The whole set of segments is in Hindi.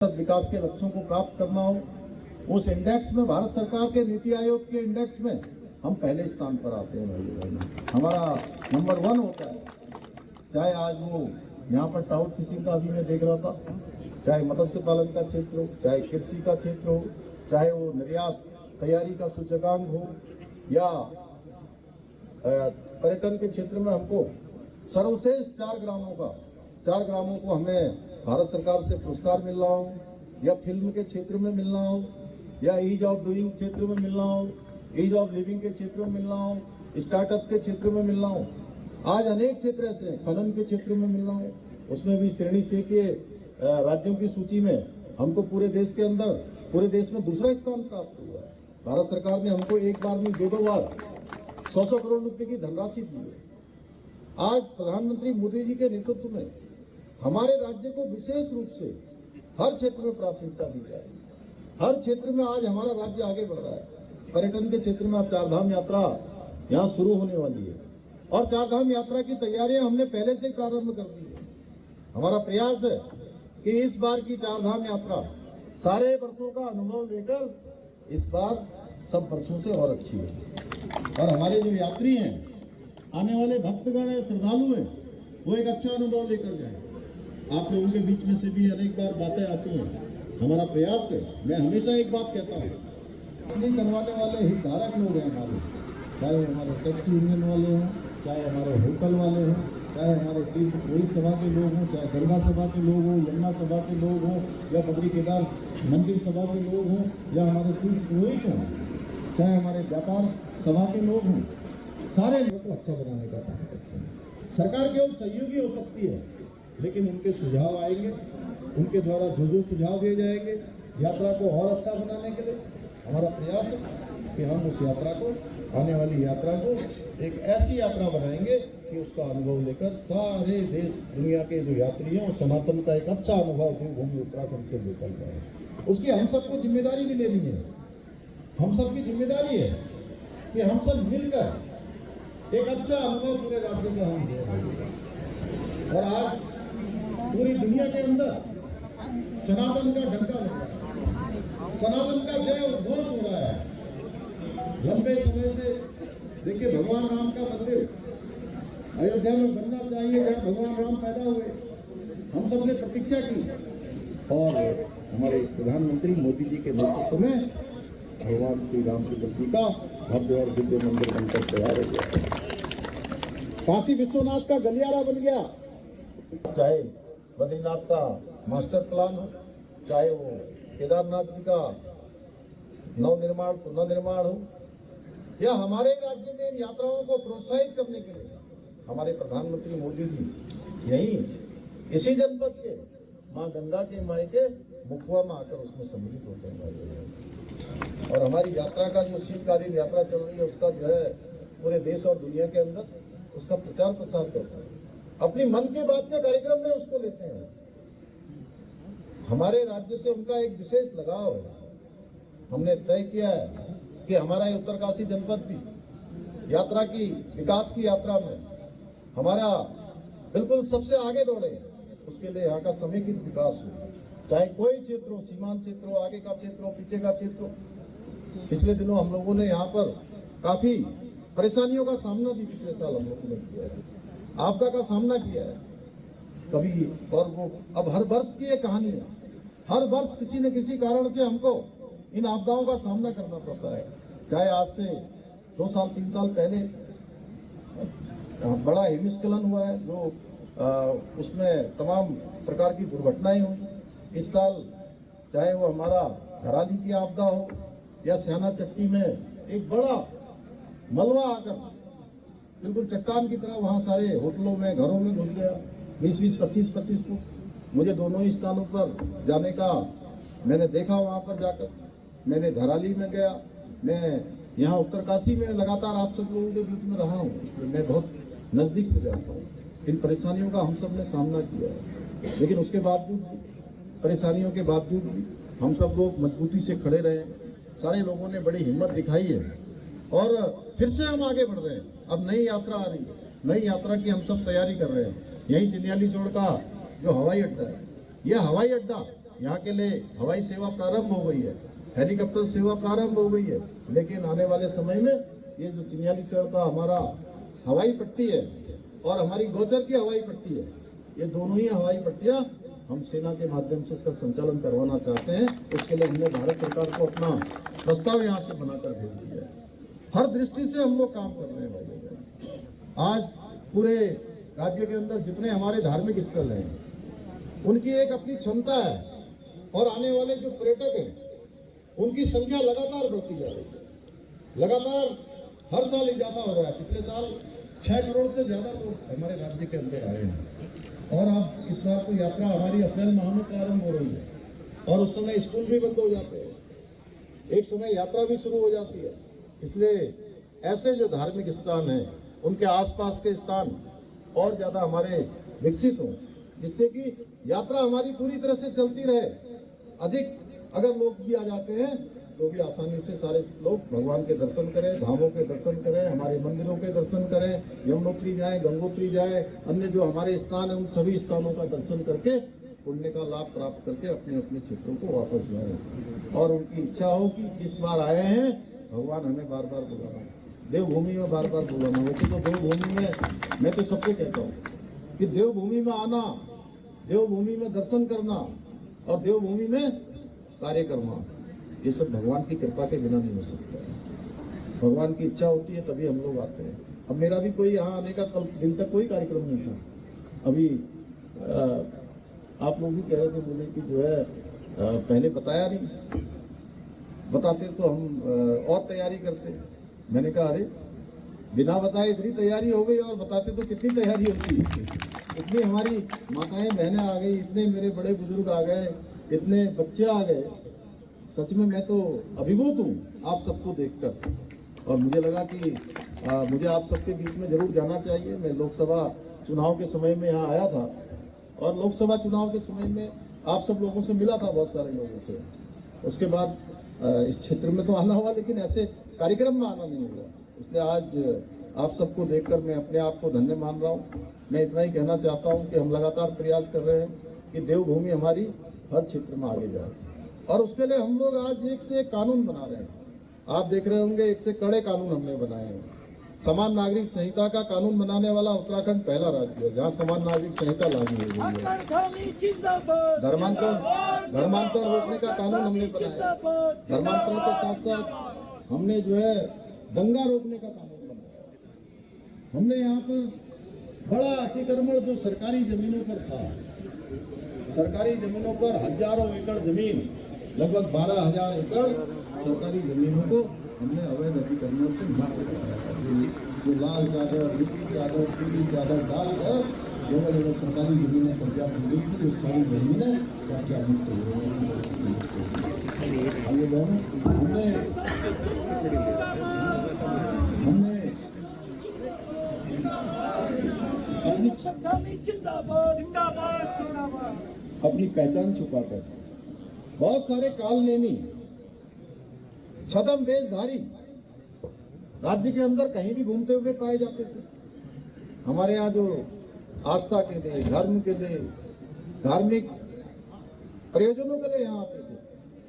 विकास के लक्ष्यों को प्राप्त करना हो, उस इंडेक्स में भारत सरकार के नीति आयोग के इंडेक्स में हम पहले स्थान पर आते हैं। भाई बहनों, हमारा नंबर 1 होता है। चाहे आज वो यहाँ पर ट्राउट फिशिंग का अभी मैं देख रहा था, चाहे मत्स्य पालन का क्षेत्र हो, चाहे कृषि का क्षेत्र हो, चाहे वो निर्यात तैयारी का सूचकांक हो, या पर्यटन के क्षेत्र में हमको सर्वश्रेष्ठ 4 ग्रामों को हमें भारत सरकार से पुरस्कार मिल रहा हो, या फिल्म के क्षेत्र में मिलना हो, या ईज ऑफ डूइंग क्षेत्र में मिलना हो, ईज ऑफ लिविंग के क्षेत्र में मिलना हो, स्टार्टअप के क्षेत्र में मिलना हो। आज अनेक क्षेत्र ऐसे खनन के क्षेत्र में मिलना हो, उसमें भी श्रेणी C के राज्यों की सूची में हमको पूरे देश में दूसरा स्थान प्राप्त हुआ है। भारत सरकार ने हमको एक बार में 2 बार 100 करोड़ रुपए की धनराशि दी है। आज प्रधानमंत्री मोदी जी के नेतृत्व में हमारे राज्य को विशेष रूप से हर क्षेत्र में प्राथमिकता दी जाए। हर क्षेत्र में आज हमारा राज्य आगे बढ़ रहा है। पर्यटन के क्षेत्र में अब 4 धाम यात्रा यहाँ शुरू होने वाली है, और 4 धाम यात्रा की तैयारियां हमने पहले से ही प्रारंभ कर दी है। हमारा प्रयास है कि इस बार की 4 धाम यात्रा सारे वर्षों का अनुभव लेकर इस बार सब वर्षों से और अच्छी होगी, और हमारे जो यात्री हैं, आने वाले भक्तगण है, श्रद्धालु हैं, वो एक अच्छा अनुभव लेकर जाए। आप लोगों के बीच में से भी अनेक बार बातें आती हैं। हमारा प्रयास है, मैं हमेशा एक बात कहता हूँ, इसलिए करवाने वाले हितधारक लोग हैं हमारे, चाहे हमारे टैक्सी यूनियन वाले हों, चाहे हमारे होटल वाले हों, चाहे हमारे तीर्थ पुरी सभा के लोग हों, चाहे गंगा सभा के लोग हों, यमुना सभा के लोग हों, या बद्री केदार मंदिर सभा के लोग हों, या हमारे तीर्थ पुरोहित हों, चाहे हमारे व्यापार सभा के लोग हों, सारे लोगों को अच्छा बनाने का काम करते हैं। सरकार केवल सहयोगी हो सकती है, लेकिन उनके सुझाव आएंगे, उनके द्वारा जो सुझाव दिए जाएंगे यात्रा को और अच्छा बनाने के लिए हमारा प्रयास है कि हम उस यात्रा को, आने वाली यात्रा को एक ऐसी यात्रा बनाएंगे कि उसका अनुभव लेकर सारे देश दुनिया के जो यात्री हैं, सनातन का एक अच्छा अनुभव देवभूमि उत्तराखंड से लेकर जाए। उसकी हम सबको जिम्मेदारी भी लेनी है। हम सबकी जिम्मेदारी है कि हम सब मिलकर एक अच्छा अनुभव पूरे राज्य का हम दें। और आज पूरी दुनिया के अंदर सनातन का डंका लग रहा है, सनातन का जय उद्घोष हो रहा है। लंबे समय से देखिए, भगवान राम का मंदिर अयोध्या में बनना चाहिए, जहाँ भगवान राम पैदा हुए, हम सब ने प्रतीक्षा की, और हमारे प्रधानमंत्री मोदी जी के नेतृत्व में भगवान श्री रामचंद्र जी का भव्य और दिव्य मंदिर बनकर तैयार हो गया। काशी विश्वनाथ का गलियारा बन गया। चाहे बद्रीनाथ का मास्टर प्लान हो, चाहे वो केदारनाथ जी का नवनिर्माण पुनर्निर्माण हो, या हमारे राज्य में इन यात्राओं को प्रोत्साहित करने के लिए हमारे प्रधानमंत्री मोदी जी यहीं इसी जनपद के माँ गंगा के माई के मुखुआ में आकर उसमें सम्मिलित होते हैं। और हमारी यात्रा का जो शीतकालीन यात्रा चल रही है, उसका जो है पूरे देश और दुनिया के अंदर उसका प्रचार प्रसार करता है। अपनी मन की बात के कार्यक्रम में उसको लेते हैं। हमारे राज्य से उनका एक विशेष लगाव है। हमने तय किया है कि हमारा ये उत्तरकाशी जनपद भी यात्रा की, विकास की यात्रा में हमारा बिल्कुल सबसे आगे दौड़े। उसके लिए यहाँ का समेकित विकास हो, चाहे कोई क्षेत्र हो, सीमांत क्षेत्र हो, आगे का क्षेत्र हो, पीछे का क्षेत्र हो। पिछले दिनों हम लोगों ने यहाँ पर काफी परेशानियों का सामना भी पिछले साल हम लोगों ने किया है, आपदा का सामना किया है कभी, और वो अब हर वर्ष की एक कहानी है। हर वर्ष किसी न किसी कारण से हमको इन आपदाओं का सामना करना पड़ता है। चाहे आज से 2 साल 3 साल पहले बड़ा हिमस्खलन हुआ है, जो उसमें तमाम प्रकार की दुर्घटनाएं हुई। इस साल चाहे वो हमारा धराली की आपदा हो, या स्याना चट्टी में एक बड़ा मलबा आकर बिल्कुल चट्टान की तरह वहाँ सारे होटलों में, घरों में घुस गया, 20-20, 25-25 फुट। मुझे दोनों ही स्थानों पर जाने का मैंने देखा। वहाँ पर जाकर मैंने धराली में गया, मैं यहाँ उत्तरकाशी में लगातार आप सब लोगों के बीच में रहा हूँ, इसलिए मैं बहुत नज़दीक से जानता हूँ। इन परेशानियों का हम सब ने सामना किया है, लेकिन उसके बावजूद भी, परेशानियों के बावजूद भी हम सब लोग मजबूती से खड़े रहे। सारे लोगों ने बड़ी हिम्मत दिखाई है, और फिर से हम आगे बढ़ रहे हैं। अब नई यात्रा आ रही है, नई यात्रा की हम सब तैयारी कर रहे हैं। यही चिन्यालीसोड़ का जो हवाई अड्डा है, यह हवाई अड्डा यहाँ के लिए हवाई सेवा प्रारंभ हो गई है, हेलीकॉप्टर सेवा प्रारंभ हो गई है, लेकिन आने वाले समय में ये जो चिन्यालीसगढ़ का हमारा हवाई पट्टी है और हमारी गोचर की हवाई पट्टी है, ये दोनों ही हवाई पट्टियां हम सेना के माध्यम से इसका संचालन करवाना चाहते हैं। उसके लिए हमने भारत सरकार को अपना प्रस्ताव यहाँ से बनाकर भेज दिया है। हर दृष्टि से हम लोग काम कर रहे हैं भाई। आज पूरे राज्य के अंदर जितने हमारे धार्मिक स्थल हैं, उनकी एक अपनी क्षमता है और आने वाले जो पर्यटक हैं, उनकी संख्या लगातार बढ़ती जा रही है। लगातार हर साल इजाफा हो रहा है। पिछले साल 6 करोड़ से ज्यादा लोग हमारे राज्य के अंदर आए हैं और अब इस बार तो यात्रा हमारी अप्रैल माह में प्रारंभ हो रही है और उस समय स्कूल भी बंद हो जाते हैं, एक समय यात्रा भी शुरू हो जाती है। इसलिए ऐसे जो धार्मिक स्थान हैं, उनके आसपास के स्थान और ज्यादा हमारे विकसित हों, जिससे कि यात्रा हमारी पूरी तरह से चलती रहे। अधिक अगर लोग भी आ जाते हैं तो भी आसानी से सारे लोग भगवान के दर्शन करें, धामों के दर्शन करें, हमारे मंदिरों के दर्शन करें, यमुनोत्री जाए, गंगोत्री जाए, अन्य जो हमारे स्थान हैं उन सभी स्थानों का दर्शन करके पुण्य का लाभ प्राप्त करके अपने अपने क्षेत्रों को वापस जाए। और उनकी इच्छा हो कि इस बार आए हैं, भगवान हमें बार बार बुलाना, देवभूमि में बार बार बुलाना। वैसे तो देवभूमि में मैं तो सबसे कहता हूँ कि देवभूमि में आना, देवभूमि में दर्शन करना और देवभूमि में कार्य करना, ये सब भगवान की कृपा के बिना नहीं हो सकता है। भगवान की इच्छा होती है तभी हम लोग आते हैं। अब मेरा भी कोई यहाँ आने का कल दिन तक कोई कार्यक्रम नहीं था। अभी आप लोग भी कह रहे थे, बोले कि जो है पहले बताया नहीं, बताते तो हम और तैयारी करते। मैंने कहा अरे बिना बताए इतनी तैयारी हो गई और बताते तो कितनी तैयारी होती है। इतनी हमारी माताएं बहनें आ गई, इतने मेरे बड़े बुजुर्ग आ गए, इतने बच्चे आ गए। सच में मैं तो अभिभूत हूँ आप सबको देखकर और मुझे लगा कि मुझे आप सबके बीच में जरूर जाना चाहिए। मैं लोकसभा चुनाव के समय में यहाँ आया था और लोकसभा चुनाव के समय में आप सब लोगों से मिला था, बहुत सारे लोगों से। उसके बाद इस क्षेत्र में तो आना हुआ, लेकिन ऐसे कार्यक्रम में आना नहीं हुआ। इसलिए आज आप सबको देखकर मैं अपने आप को धन्य मान रहा हूँ। मैं इतना ही कहना चाहता हूँ कि हम लगातार प्रयास कर रहे हैं कि देवभूमि हमारी हर क्षेत्र में आगे जाए और उसके लिए हम लोग आज एक से एक कानून बना रहे हैं। आप देख रहे होंगे एक से कड़े कानून हमने बनाए हैं। समान नागरिक संहिता का कानून बनाने वाला उत्तराखंड पहला राज्य है जहाँ समान नागरिक संहिता लागू हो गई है। धर्मांतरण रोकने का कानून हमने बनाया। धर्मांतरण के साथ साथ हमने जो है दंगा रोकने का कानून बनाया। हमने यहाँ पर बड़ा अतिक्रमण जो सरकारी जमीनों पर था, सरकारी जमीनों पर हजारों एकड़ जमीन, लगभग 12,000 एकड़ सरकारी जमीनों को हमने अवैध अतिक्रमण से मुक्त कराया था। जो लाल चादर, नीली चादर, पीली चादर डालकर जगह जगह सरकारी जमीनें कब्जा की गई थी, वो सारी जमीनें कब्जा मुक्त हो गई। आइए बहनों, हमने अपनी पहचान छुपाकर बहुत सारे कालनेमी छद्म वेशधारी राज्य के अंदर कहीं भी घूमते हुए पाए जाते थे। हमारे यहाँ जो आस्था के लिए, धर्म के लिए, धार्मिक प्रयोजनों के लिए यहाँ आते थे,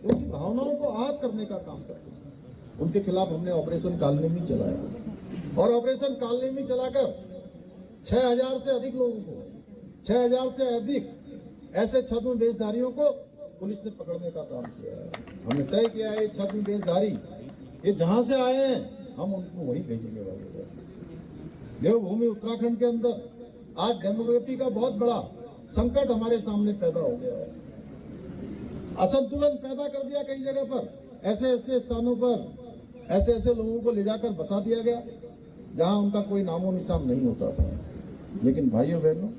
उनकी भावनाओं को आहत करने का काम करते थे। उनके खिलाफ हमने ऑपरेशन कालनेमी चलाया और ऑपरेशन कालनेमी चलाकर 6,000 से अधिक लोगों को, 6,000 से अधिक ऐसे छद्म वेशधारियों को पुलिस ने पकड़ने का काम किया है। हमने तय किया है छद्म वेशधारी ये जहां से आए हैं हम उनको वहीं भेजेंगे। भाई देवभूमि उत्तराखंड के अंदर आज डेमोग्राफी का बहुत बड़ा संकट हमारे सामने पैदा हो गया है। असंतुलन पैदा कर दिया कई जगह पर, ऐसे ऐसे स्थानों पर ऐसे ऐसे लोगों को ले जाकर बसा दिया गया जहां उनका कोई नामो निशान नहीं होता था। लेकिन भाइयों बहनों,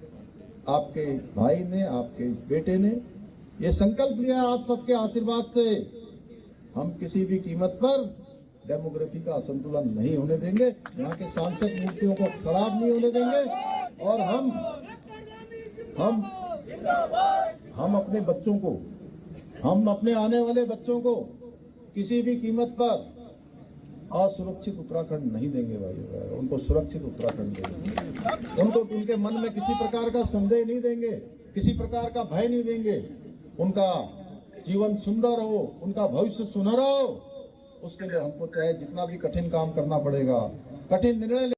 आपके भाई ने, आपके इस बेटे ने ये संकल्प लिया आप सबके आशीर्वाद से, हम किसी भी कीमत पर डेमोग्राफी का असंतुलन नहीं होने देंगे, यहाँ के सांसद मूर्तियों को खराब नहीं होने देंगे और हम अपने बच्चों को, हम अपने आने वाले बच्चों को किसी भी कीमत पर असुरक्षित उत्तराखंड नहीं देंगे। भाई उनको सुरक्षित उत्तराखंड देंगे। उनको उनके मन में किसी प्रकार का संदेह नहीं देंगे, किसी प्रकार का भय नहीं देंगे। उनका जीवन सुंदर हो, उनका भविष्य सुनहरा हो, उसके लिए हमको चाहे जितना भी कठिन काम करना पड़ेगा, कठिन निर्णय